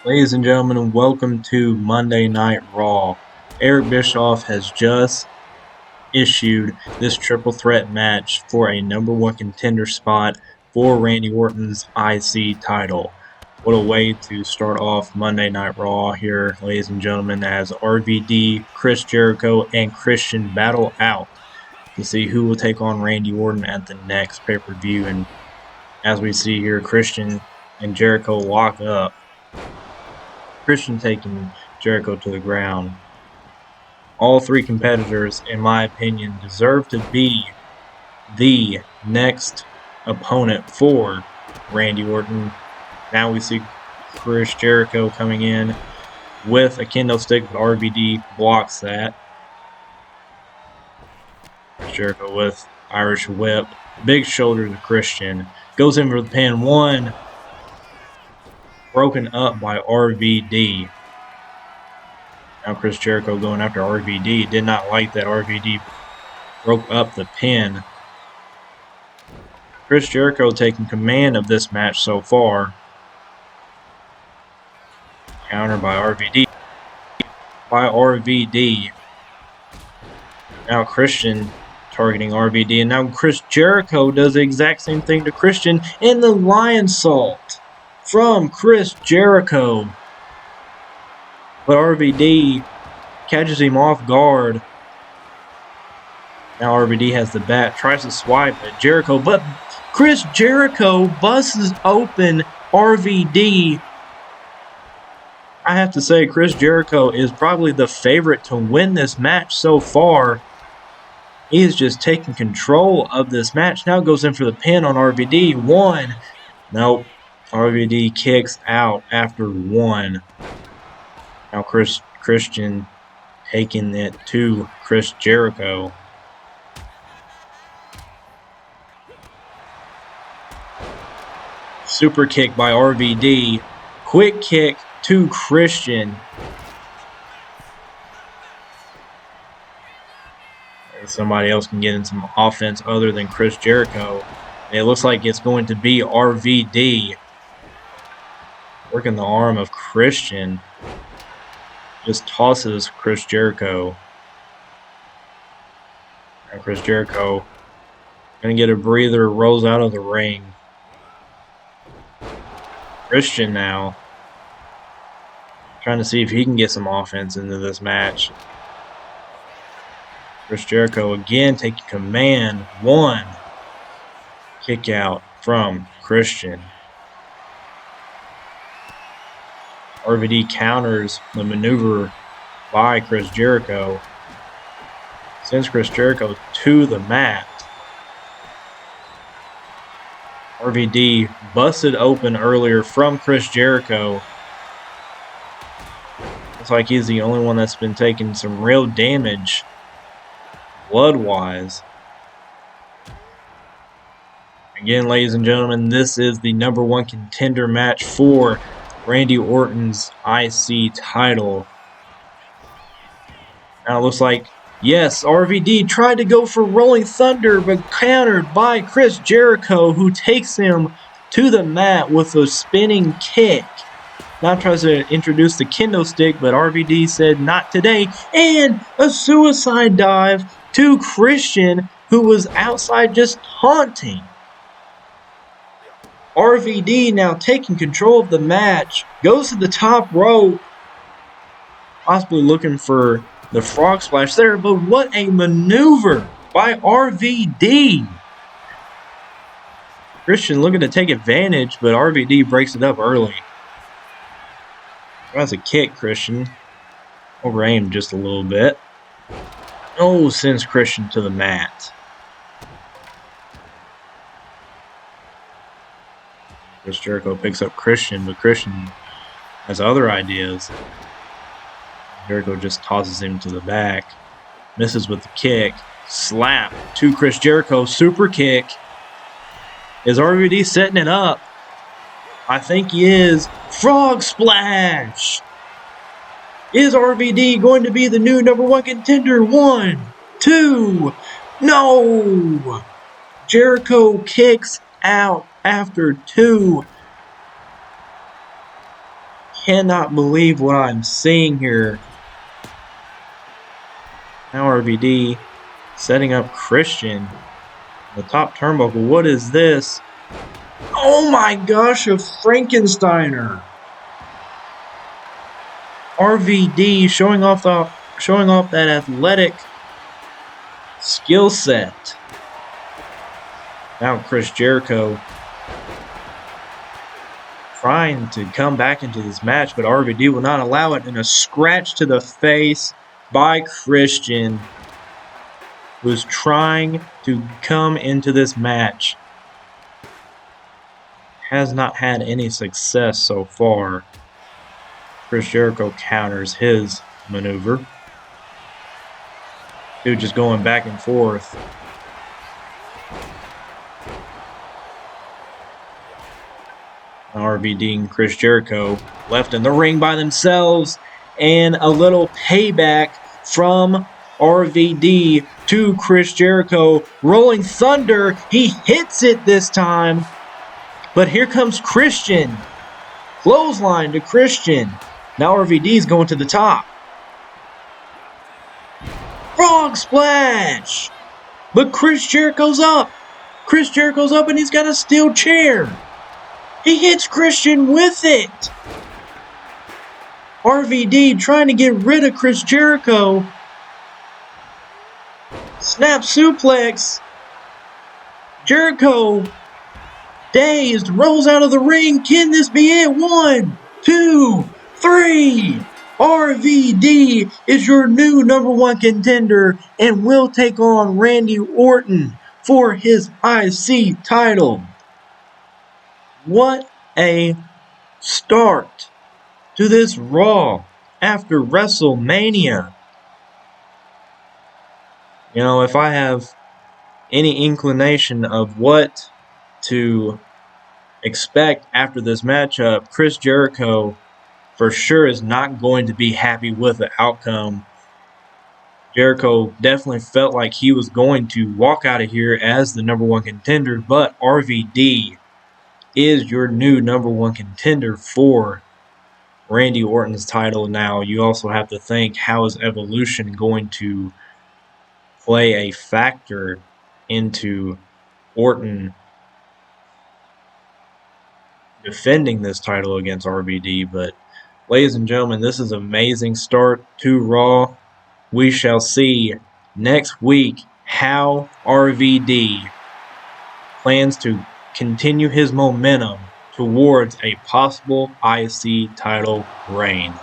Ladies and gentlemen, welcome to Monday Night Raw. Eric Bischoff has just issued this triple threat match for a number one contender spot for Randy Orton's IC title. What a way to start off Monday Night Raw here, ladies and gentlemen, as RVD, Chris Jericho, and Christian battle out to see who will take on Randy Orton at the next pay-per-view. And as we see here, Christian and Jericho lock up. Christian taking Jericho to the ground. All three competitors, in my opinion, deserve to be the next opponent for Randy Orton. Now we see Chris Jericho coming in with a kendo stick, but RVD blocks that. Chris Jericho with Irish whip. Big shoulder to Christian. Goes in for the pin. One. Broken up by RVD. Now Chris Jericho going after RVD. Did not like that RVD broke up the pin. Chris Jericho taking command of this match so far. Counter by RVD. Now Christian targeting RVD. And now Chris Jericho does the exact same thing to Christian. And the lion salt from Chris Jericho. But RVD catches him off guard. Now RVD has the bat, tries to swipe at Jericho, but Chris Jericho busts open RVD. I have to say, Chris Jericho is probably the favorite to win this match so far. He is just taking control of this match. Now goes in for the pin on RVD. One. Nope. RVD kicks out after one. Now Christian taking it to Chris Jericho. Super kick by RVD. Quick kick to Christian. Somebody else can get in some offense other than Chris Jericho. It looks like it's going to be RVD. Working the arm of Christian. Just tosses Chris Jericho. And Chris Jericho gonna get a breather, rolls out of the ring. Christian now trying to see if he can get some offense into this match. Chris Jericho again taking command. One. Kick out from Christian. RVD counters the maneuver by Chris Jericho. Sends Chris Jericho to the mat. RVD busted open earlier from Chris Jericho. Looks like he's the only one that's been taking some real damage blood-wise. Again, ladies and gentlemen, this is the number one contender match for Randy Orton's IC title. Now it looks like, yes, RVD tried to go for Rolling Thunder, but countered by Chris Jericho, who takes him to the mat with a spinning kick. Now tries to introduce the kendo stick, but RVD said not today. And a suicide dive to Christian, who was outside just taunting. RVD now taking control of the match, goes to the top rope, possibly looking for the frog splash there, but what a maneuver by RVD. Christian looking to take advantage, but RVD breaks it up early. Tries a kick, Christian. Overaimed just a little bit. Oh, sends Christian to the mat. Chris Jericho picks up Christian, but Christian has other ideas. Jericho just tosses him to the back. Misses with the kick. Slap to Chris Jericho. Super kick. Is RVD setting it up? I think he is. Frog splash! Is RVD going to be the new number one contender? 1, 2. No! Jericho kicks out after 2. cannot believe what I'm seeing here. Now RVD setting up Christian. The top turnbuckle. What is this? Oh my gosh, a Frankensteiner. RVD showing off that athletic skill set. Now Chris Jericho trying to come back into this match, but RVD will not allow it, and a scratch to the face by Christian, who's trying to come into this match. Has not had any success so far. Chris Jericho counters his maneuver. Dude just going back and forth. RVD and Chris Jericho left in the ring by themselves, and a little payback from RVD to Chris Jericho. Rolling Thunder, he hits it this time, but here comes Christian. Clothesline to Christian. Now RVD's going to the top. Frog splash! But Chris Jericho's up. Chris Jericho's up and he's got a steel chair. He hits Christian with it. RVD trying to get rid of Chris Jericho. Snap suplex. Jericho, dazed, rolls out of the ring. Can this be it? 1, 2, 3. RVD is your new #1 contender and will take on Randy Orton for his IC title. What a start to this Raw after WrestleMania. You know, if I have any inclination of what to expect after this matchup, Chris Jericho for sure is not going to be happy with the outcome. Jericho definitely felt like he was going to walk out of here as the #1 contender, but RVD is your new #1 contender for Randy Orton's title. Now, you also have to think, how is Evolution going to play a factor into Orton defending this title against RVD? But ladies and gentlemen, this is an amazing start to Raw. We shall see next week how RVD plans to continue his momentum towards a possible IC title reign.